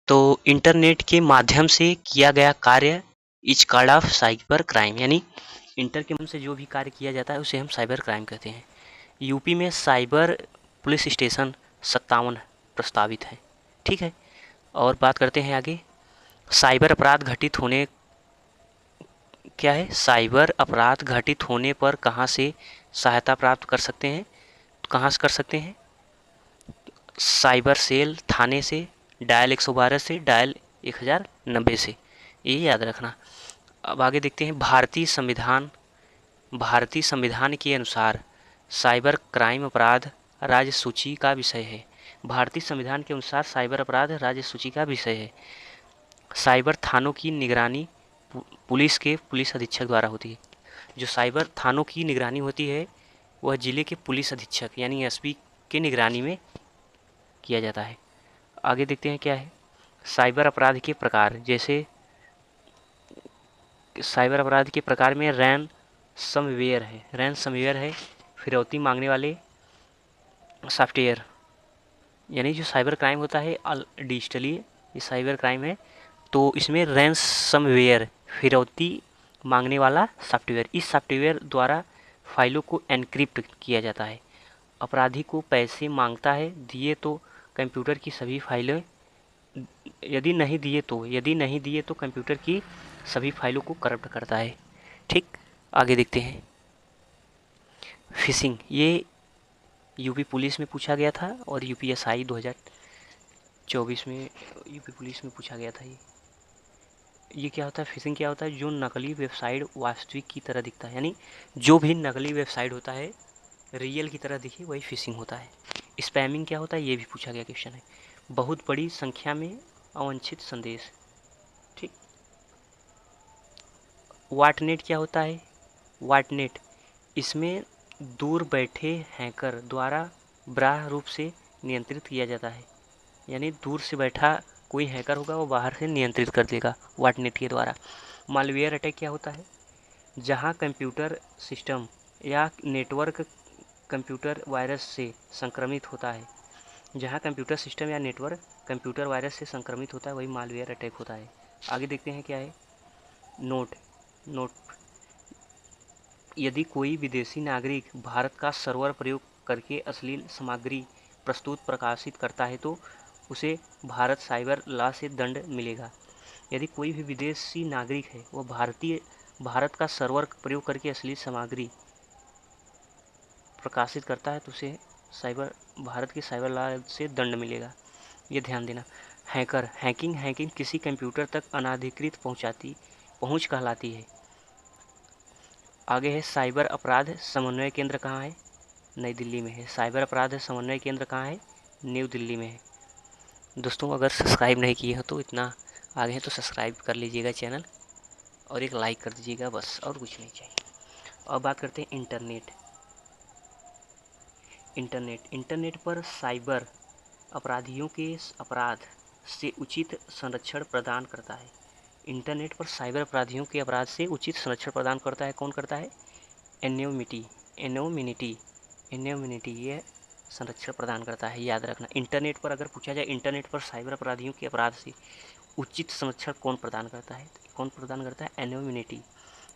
तो इंटरनेट के माध्यम से किया गया कार्य is called off cyber crime, यानी इंटर के माध्यम से जो भी कार्य किया जाता है उसे हम साइबर क्राइम कहते हैं। यूपी में साइबर पुलिस स्टेशन 57 प्रस्तावित है। ठीक है, और बात करते हैं आगे। साइबर अपराध घटित होने क्या है, साइबर अपराध घटित होने पर कहाँ से सहायता प्राप्त कर सकते हैं, कहाँ से कर सकते हैं? साइबर सेल थाने से, डायल 112 से, डायल 1090 से, ये याद रखना। अब आगे देखते हैं। भारतीय संविधान के अनुसार साइबर क्राइम अपराध राज्य सूची का विषय है। भारतीय संविधान के अनुसार साइबर अपराध राज्य सूची का विषय है। साइबर थानों की निगरानी पुलिस के पुलिस अधीक्षक द्वारा होती है। जो साइबर थानों की निगरानी होती है वह जिले के पुलिस अधीक्षक यानी एसपी के निगरानी में किया जाता है। आगे देखते हैं क्या है। साइबर अपराध के प्रकार, जैसे साइबर अपराध के प्रकार में रैनसमवेयर है, फिरौती मांगने वाले सॉफ्टवेयर, यानी जो साइबर क्राइम होता है डिजिटली ये साइबर क्राइम है, तो इसमें रैनसमवेयर फिरौती मांगने वाला सॉफ्टवेयर, इस सॉफ्टवेयर द्वारा फाइलों को एनक्रिप्ट किया जाता है। अपराधी को पैसे मांगता है, दिए तो कंप्यूटर की सभी फाइलें, यदि नहीं दिए तो कंप्यूटर की सभी फाइलों को करप्ट करता है। ठीक, आगे देखते हैं। फिशिंग, ये यूपी पुलिस में पूछा गया था और यूपीएसआई 2024 में यूपी पुलिस में पूछा गया था। ये क्या होता है, फिशिंग क्या होता है? जो नकली वेबसाइट वास्तविक की तरह दिखता है, यानी जो भी नकली वेबसाइट होता है रियल की तरह दिखे वही फिशिंग होता है। स्पैमिंग क्या होता है, ये भी पूछा गया क्वेश्चन है। बहुत बड़ी संख्या में अवांछित संदेश। ठीक, वाटनेट क्या होता है? वाटनेट, इसमें दूर बैठे हैकर द्वारा बाह्य रूप से नियंत्रित किया जाता है, यानी दूर से बैठा कोई हैकर होगा वो बाहर से नियंत्रित कर देगा वाटनेट के द्वारा। मालवेयर अटैक क्या होता है? जहां कंप्यूटर सिस्टम या नेटवर्क कंप्यूटर वायरस से संक्रमित होता है, जहां कंप्यूटर सिस्टम या नेटवर्क कंप्यूटर वायरस से संक्रमित होता है वही मालवेयर अटैक होता है। आगे देखते हैं क्या है। नोट नोट यदि कोई विदेशी नागरिक भारत का सर्वर प्रयोग करके अश्लील सामग्री प्रस्तुत प्रकाशित करता है तो उसे भारत साइबर लॉ से दंड मिलेगा। यदि कोई भी विदेशी नागरिक है वो भारत का सर्वर प्रयोग करके अश्लील सामग्री प्रकाशित करता है तो उसे भारत के साइबर लॉ से दंड मिलेगा, ये ध्यान देना। हैकिंग किसी कंप्यूटर तक अनाधिकृत पहुंच कहलाती है। आगे है साइबर अपराध समन्वय केंद्र कहाँ है? नई दिल्ली में है। साइबर अपराध समन्वय केंद्र कहाँ है? न्यू दिल्ली में है। दोस्तों, अगर सब्सक्राइब नहीं किए हो तो इतना आगे है तो सब्सक्राइब कर लीजिएगा चैनल और एक लाइक कर दीजिएगा, बस और कुछ नहीं चाहिए। अब बात करते हैं इंटरनेट पर साइबर अपराधियों के अपराध से उचित संरक्षण प्रदान करता है। इंटरनेट पर साइबर अपराधियों के अपराध से उचित संरक्षण प्रदान करता है। कौन करता है? एनोमिनिटी ये संरक्षण प्रदान करता है, याद रखना। इंटरनेट पर अगर पूछा जाए इंटरनेट पर साइबर अपराधियों के अपराध से उचित संरक्षण कौन प्रदान करता है?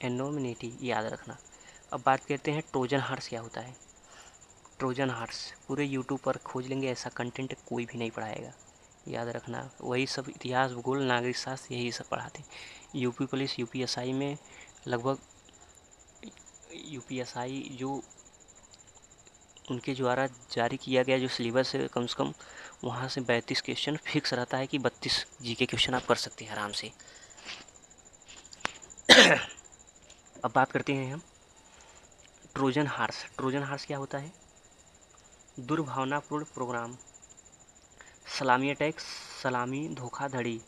एनोमिनिटी, याद रखना। अब बात करते हैं ट्रोजन हॉर्स क्या होता है। ट्रोजन हॉर्स पूरे यूट्यूब पर खोज लेंगे, ऐसा कंटेंट कोई भी नहीं पढ़ाएगा, याद रखना। वही सब इतिहास, भूगोल, नागरिक शास्त्र यही सब पढ़ाते हैं। यूपी पुलिस यूपीएसआई में लगभग यूपीएसआई जो उनके द्वारा जारी किया गया जो सिलेबस है कम से कम वहाँ से 32 क्वेश्चन फिक्स रहता है कि 32 जीके क्वेश्चन आप कर सकते हैं आराम से। अब बात करते हैं हम ट्रोजन हॉर्स क्या होता है? दुर्भावनापूर्ण प्रोग्राम, सलामी अटैक, सलामी धोखाधड़ी,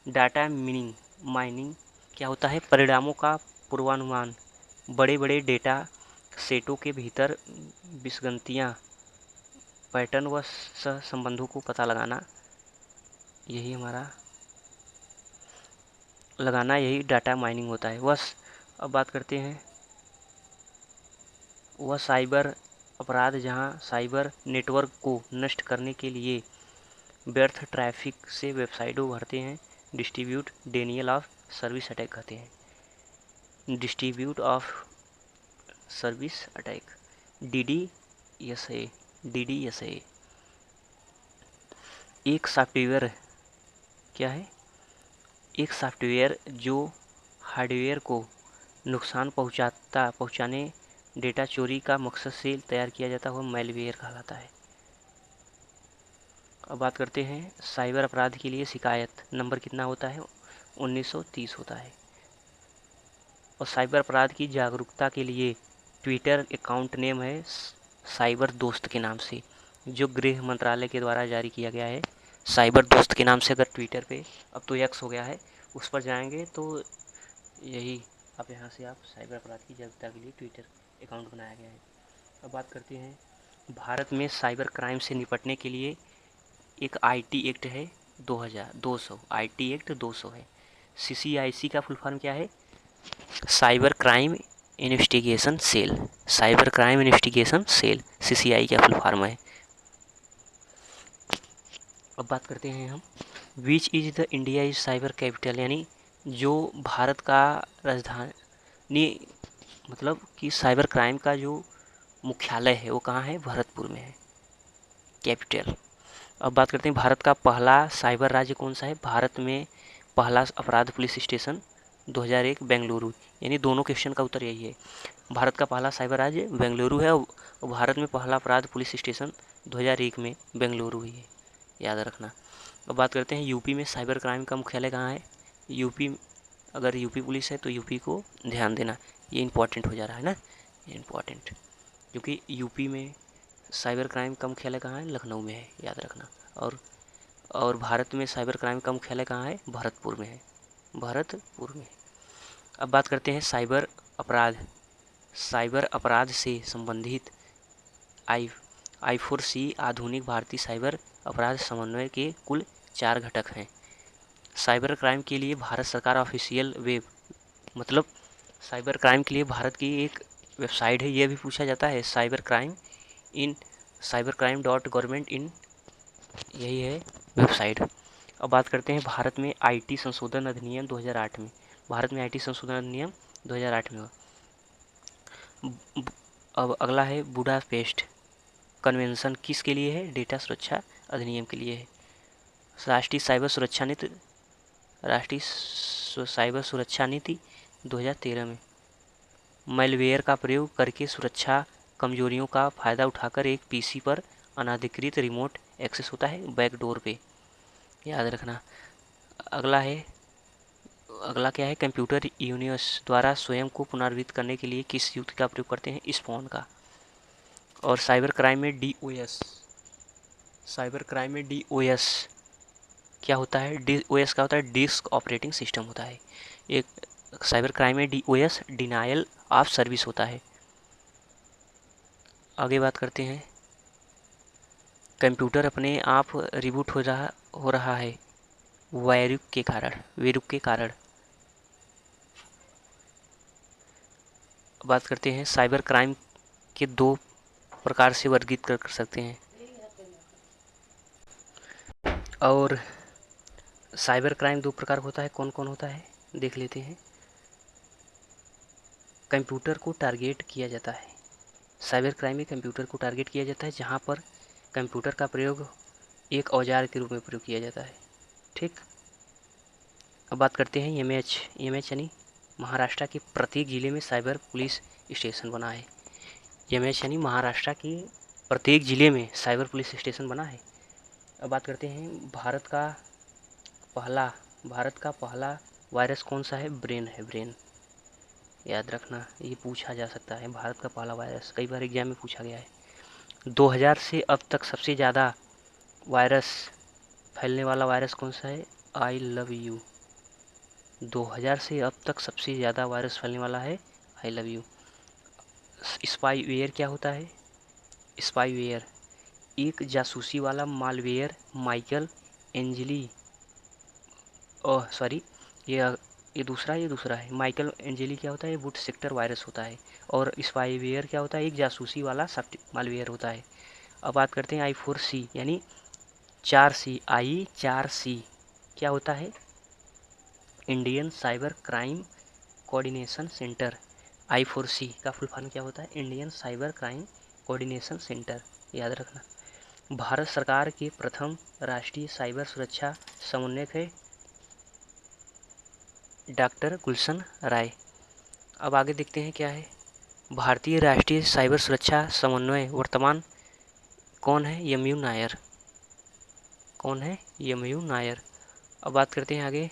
डाटा माइनिंग क्या होता है? परिणामों का पूर्वानुमान, बड़े बड़े डेटा सेटों के भीतर विसंगतियाँ, पैटर्न व सहसंबंधों को पता लगाना, यही डाटा माइनिंग होता है। अब बात करते हैं वह साइबर अपराध जहां साइबर नेटवर्क को नष्ट करने के लिए व्यर्थ ट्रैफिक से वेबसाइटों भरते हैं। Distribute Daniel of service attack कहते हैं। Distribute of service attack, DDSA। एक सॉफ्टवेयर क्या है? एक सॉफ्टवेयर जो हार्डवेयर को नुकसान पहुंचाने डेटा चोरी का मकसद से तैयार किया जाता है, वह मैलवेयर कहलाता है। अब बात करते हैं साइबर अपराध के लिए शिकायत नंबर कितना होता है? 1930 होता है। और साइबर अपराध की जागरूकता के लिए ट्विटर अकाउंट नेम है साइबर दोस्त के नाम से, जो गृह मंत्रालय के द्वारा जारी किया गया है। साइबर दोस्त के नाम से अगर ट्विटर पे, अब तो एक्स हो गया है, उस पर जाएंगे तो यही आप यहाँ से आप साइबर अपराध की जागरूकता के लिए ट्विटर अकाउंट बनाया गया है। अब बात करते हैं भारत में साइबर क्राइम से निपटने के लिए एक IT एक्ट है 200 IT एक्ट 200 है। CCIC का फुल फॉर्म क्या है? Cyber crime investigation cell. Cyber crime investigation cell CCI का फुल फॉर्म है। अब बात करते हैं हम which is the India is cyber capital, यानी जो भारत का राजधानी, मतलब कि साइबर क्राइम का जो मुख्यालय है वो कहाँ है? भरतपुर में है, कैपिटल। अब बात करते हैं भारत का पहला साइबर राज्य कौन सा है? भारत में पहला अपराध पुलिस स्टेशन 2001 बेंगलुरु, यानी दोनों क्वेश्चन का उत्तर यही है। भारत का पहला साइबर राज्य बेंगलुरु है और भारत में पहला अपराध पुलिस स्टेशन 2001 में बेंगलुरु ही है, याद रखना। अब बात करते हैं यूपी में साइबर क्राइम का मुख्यालय कहाँ है? यूपी, अगर यूपी पुलिस है तो यूपी को ध्यान देना, ये इंपॉर्टेंट हो जा रहा है ना, ये इंपॉर्टेंट, क्योंकि यूपी में साइबर क्राइम का मुख्यालय कहाँ है? लखनऊ में है, याद रखना। और भारत में साइबर क्राइम का मुख्यालय कहाँ है? भरतपुर में है, भरतपुर में। अब बात करते हैं साइबर अपराध। साइबर अपराध से संबंधित I4C आधुनिक भारतीय साइबर अपराध समन्वय के कुल 4 घटक हैं। साइबर क्राइम के लिए भारत सरकार ऑफिशियल वेब, मतलब साइबर क्राइम के लिए भारत की एक वेबसाइट है, ये भी पूछा जाता है, साइबर crime.gov.in, यही है वेबसाइट। अब बात करते हैं भारत में IT संशोधन अधिनियम 2008 में, भारत में IT संशोधन अधिनियम 2008 में। अब अगला है बुडापेस्ट कन्वेंशन, किसके लिए है? डेटा सुरक्षा अधिनियम के लिए है। राष्ट्रीय साइबर सुरक्षा नीति 2013 में। मैलवेयर का प्रयोग करके सुरक्षा कमजोरियों का फ़ायदा उठाकर एक PC पर अनाधिकृत रिमोट एक्सेस होता है बैकडोर पे, याद रखना। अगला क्या है? कंप्यूटर यूनिवर्स द्वारा स्वयं को पुनर्जीवित करने के लिए किस युक्ति का प्रयोग करते हैं? स्पॉन का। और साइबर क्राइम में DOS क्या होता है? DOS क्या होता है? डिस्क ऑपरेटिंग सिस्टम होता है। एक साइबर क्राइम में DOS डिनायल ऑफ सर्विस होता है। आगे बात करते हैं कंप्यूटर अपने आप रिबूट हो रहा है वैरुक के कारण। बात करते हैं साइबर क्राइम के 2 प्रकार से वर्गीकृत कर सकते हैं। और साइबर क्राइम 2 प्रकार होता है, कौन कौन होता है देख लेते हैं। कंप्यूटर को टारगेट किया जाता है। साइबर क्राइम में कंप्यूटर को टारगेट किया जाता है, जहां पर कंप्यूटर का प्रयोग एक औजार के रूप में प्रयोग किया जाता है। ठीक। अब बात करते हैं एमएच यानी महाराष्ट्र के प्रत्येक जिले में साइबर पुलिस स्टेशन बना है। एमएच यानी महाराष्ट्र के प्रत्येक जिले में साइबर पुलिस स्टेशन बना है। अब बात करते हैं भारत का पहला वायरस कौन सा है? ब्रेन है, ब्रेन, याद रखना, ये पूछा जा सकता है। भारत का पहला वायरस कई बार एग्जाम में पूछा गया है। 2000 से अब तक सबसे ज़्यादा वायरस फैलने वाला वायरस कौन सा है? I love you. 2000 से अब तक सबसे ज़्यादा वायरस फैलने वाला है आई लव यू। स्पाईवेयर क्या होता है? स्पाईवेयर एक जासूसी वाला मालवेयर माइकल एंजेली, ओह सॉरी, ये दूसरा है। माइकल एंजेली क्या होता है? वुड सेक्टर वायरस होता है। और स्पाईवेयर क्या होता है? एक जासूसी वाला मालवेयर होता है। अब बात करते हैं I4C यानी 4C क्या होता है? Indian cyber crime coordination centre. I4C का फुल फॉर्म क्या होता है? Indian cyber crime coordination centre, याद रखना। भारत सरकार के प्रथम राष्ट्रीय साइबर सुरक्षा समन्वयक है डॉक्टर गुलशन राय। अब आगे देखते हैं क्या है। भारतीय राष्ट्रीय साइबर सुरक्षा समन्वय वर्तमान कौन है? यमयू नायर। कौन है? यमयू नायर। अब बात करते हैं आगे,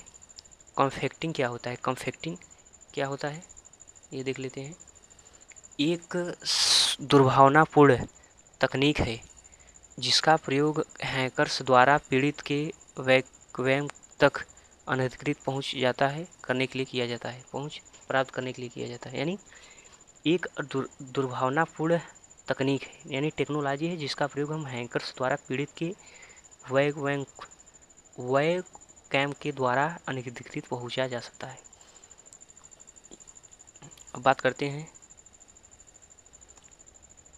कॉन्फेक्टिंग क्या होता है? कॉन्फेक्टिंग क्या होता है ये देख लेते हैं। एक दुर्भावनापूर्ण तकनीक है जिसका प्रयोग हैकर्स द्वारा पीड़ित के वेब तक अनधिकृत पहुंच जाता है करने के लिए किया जाता है, पहुंच प्राप्त करने के लिए किया जाता है। यानी एक दुर्भावनापूर्ण तकनीक है, यानी टेक्नोलॉजी है जिसका प्रयोग हम हैकर्स द्वारा पीड़ित के वेब कैम के द्वारा अनधिकृत पहुंचा जा सकता है। अब बात करते हैं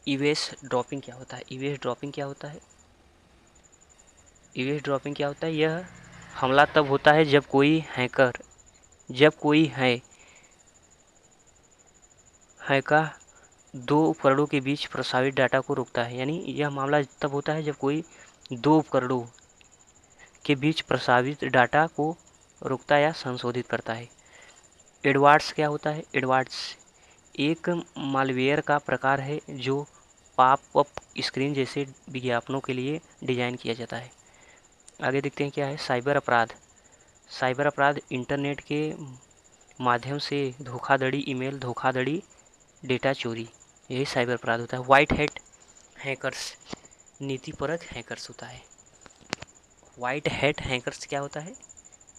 ईवेस ड्रॉपिंग क्या होता है? ईवेस ड्रॉपिंग क्या होता है? ईवेस ड्रॉपिंग क्या होता है? यह हमला तब होता है जब कोई हैकर दो उपकरणों के बीच प्रसारित डाटा को रोकता है। यानी यह मामला तब होता है जब कोई दो उपकरणों के बीच प्रसारित डाटा को रोकता या संशोधित करता है। एडवर्ड्स क्या होता है? एडवर्ड्स एक मालवेयर का प्रकार है जो पॉप अप स्क्रीन जैसे विज्ञापनों के लिए डिजाइन किया जाता है। आगे देखते हैं क्या है। साइबर अपराध। साइबर अपराध इंटरनेट के माध्यम से धोखाधड़ी, ईमेल धोखाधड़ी, डेटा चोरी, यही साइबर अपराध होता है। व्हाइट हैट हैकर्स नीतिपरक हैकर्स होता है। व्हाइट हैट हैकर्स क्या होता है?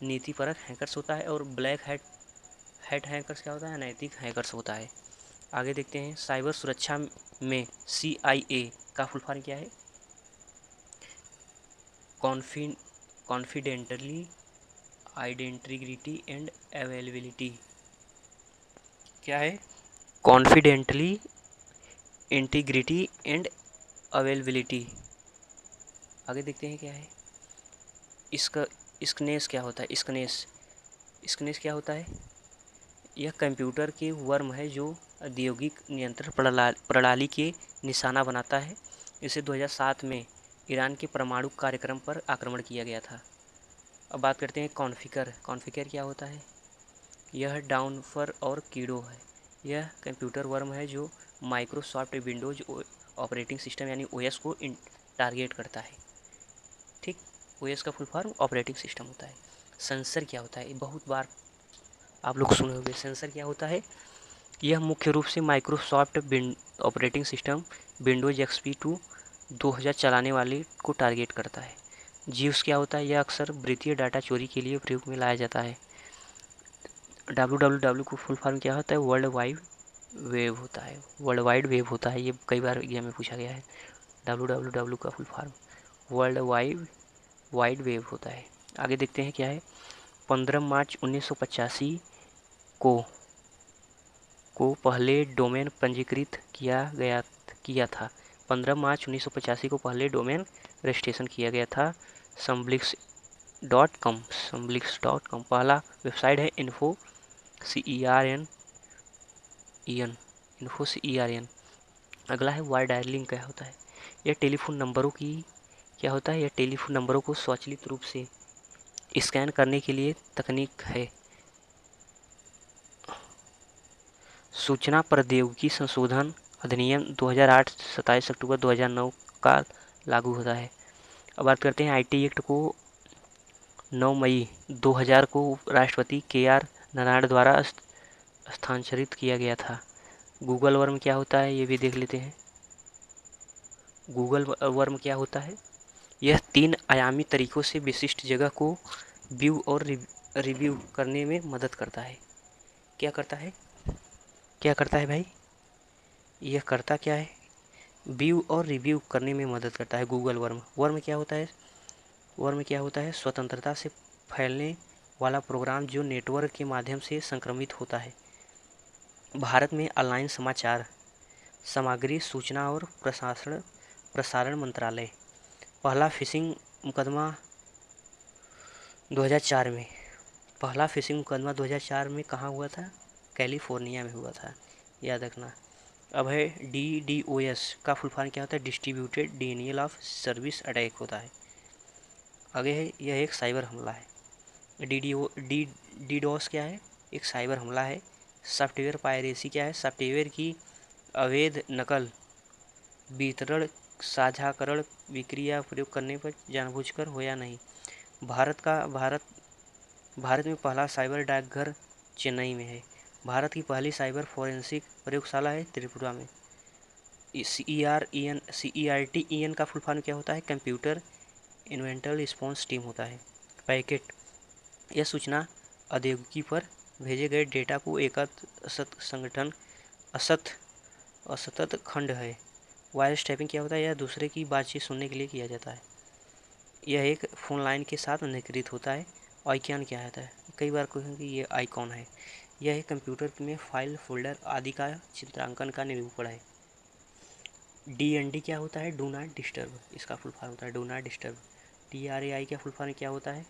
नीतिपरक हैकर्स होता है। और ब्लैक हैट हैकर्स क्या होता है? नैतिक हैकर्स होता है। आगे देखते हैं साइबर सुरक्षा में CIA का फुल फॉर्म क्या है? Confidentiality integrity and availability. क्या है? Confidentiality integrity and availability. आगे देखते हैं क्या है। इसका स्कनेस क्या होता है? स्कनेस क्या होता है? यह कंप्यूटर के वर्म है जो औद्योगिक नियंत्रण प्रणाली के निशाना बनाता है। इसे 2007 में ईरान के परमाणु कार्यक्रम पर आक्रमण किया गया था। अब बात करते हैं कॉन्फ़िगर क्या होता है? यह डाउनफर और कीड़ो है। यह कंप्यूटर वर्म है जो माइक्रोसॉफ्ट विंडोज ऑपरेटिंग सिस्टम यानी OS को टारगेट करता है। ठीक, OS का फुल फॉर्म ऑपरेटिंग सिस्टम होता है। सेंसर क्या होता है? बहुत बार आप लोग सुने होंगे। सेंसर क्या होता है? यह मुख्य रूप से Microsoft operating system Windows XP 2000 चलाने वाले को टारगेट करता है। जीव्स क्या होता है? यह अक्सर वृत्तीय डाटा चोरी के लिए प्रयोग में लाया जाता है। www को फुल फॉर्म क्या होता है? वर्ल्ड वाइड वेब होता है। वर्ल्ड वाइड वेब होता है। ये कई बार एग्जाम में पूछा गया है। www का full form world wide web होता है। आगे देखते हैं क्या है। 15 मार्च 1985 को पहले डोमेन पंजीकृत किया था। 15 मार्च 1985 को पहले डोमेन रजिस्ट्रेशन किया गया था। सम्ब्लिक्स.com पहला वेबसाइट है। Info CERN। अगला है वायर डायलिंग क्या होता है? यह टेलीफोन नंबरों की क्या होता है? यह टेलीफोन नंबरों को स्वचालित रूप से स्कैन करने के लिए तकनीक है। सूचना प्रौद्योगिकी संशोधन अधिनियम 2008 27 अक्टूबर 2009 का लागू होता है। अब बात करते हैं IT एक्ट को 9 मई 2000 को राष्ट्रपति KR नारायण द्वारा स्थानांतरित किया गया था। गूगल वर्म क्या होता है? ये भी देख लेते हैं। गूगल वर्म क्या होता है? यह 3 आयामी तरीकों से विशिष्ट जगह को व्यू और रिव्यू करने में मदद करता है। क्या करता है? क्या करता है भाई? यह करता क्या है? व्यू और रिव्यू करने में मदद करता है। गूगल वर्म क्या होता है? वर्म क्या होता है? स्वतंत्रता से फैलने वाला प्रोग्राम जो नेटवर्क के माध्यम से संक्रमित होता है। भारत में ऑनलाइन समाचार सामग्री सूचना और प्रसारण मंत्रालय पहला फिशिंग मुकदमा 2004 में, पहला फिशिंग मुकदमा 2004 में कहाँ हुआ था? कैलिफोर्निया में हुआ था, याद रखना। अब है DDoS का फुल फॉर्म क्या होता है? डिस्ट्रीब्यूटेड डिनियल ऑफ सर्विस अटैक होता है। आगे है, यह एक साइबर हमला है। DDoS क्या है? एक साइबर हमला है। सॉफ्टवेयर पायरेसी क्या है? सॉफ्टवेयर की अवैध नकल, वितरण, साझाकरण, बिक्री या प्रयोग करने पर जानबूझकर हो या नहीं। भारत में पहला साइबर डाकघर चेन्नई में है। भारत की पहली साइबर फोरेंसिक प्रयोगशाला है त्रिपुरा में। CERTEN का फुल फॉर्म क्या होता है? कंप्यूटर इन्वेंटर रिस्पॉन्स टीम होता है। पैकेट, यह सूचना औद्योगिकी पर भेजे गए डेटा को असतत खंड है। वायरस टैपिंग क्या होता है? यह दूसरे की बातचीत सुनने के लिए किया जाता है। यह एक फोन लाइन के साथ निष्क्रिय होता है। आइकॉन क्या होता है? कई बार कहेंगे ये आइकॉन है। यह एक कंप्यूटर में फाइल, फोल्डर आदि का चित्रांकन का निरूपण है। DND क्या होता है? डू नॉट डिस्टर्ब, इसका फुल फॉर्म होता है डू नॉट डिस्टर्ब। TRAI का फुल फॉर्म क्या होता है?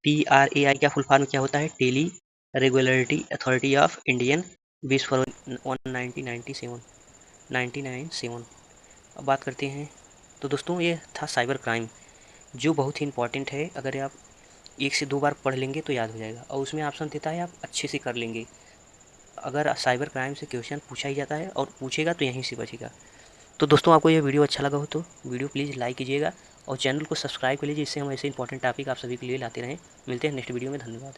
TRAI का फुल फॉर्म क्या होता है? Tele regulatory authority of Indian, 20 फरवरी 1997। अब बात करते हैं, तो दोस्तों ये था साइबर क्राइम, जो बहुत ही इंपॉर्टेंट है। अगर आप 1 से 2 बार पढ़ लेंगे तो याद हो जाएगा, और उसमें ऑप्शन देता है आप अच्छे से कर लेंगे। अगर साइबर क्राइम से क्वेश्चन पूछा ही जाता है और पूछेगा तो यहीं से बचेगा। तो दोस्तों आपको ये वीडियो अच्छा लगा हो तो वीडियो प्लीज़ लाइक कीजिएगा और चैनल को सब्सक्राइब कर लीजिए, इससे हम ऐसे इंपॉर्टेंट टॉपिक आप सभी के लिए लाते रहें। मिलते हैं नेक्स्ट वीडियो में, धन्यवाद।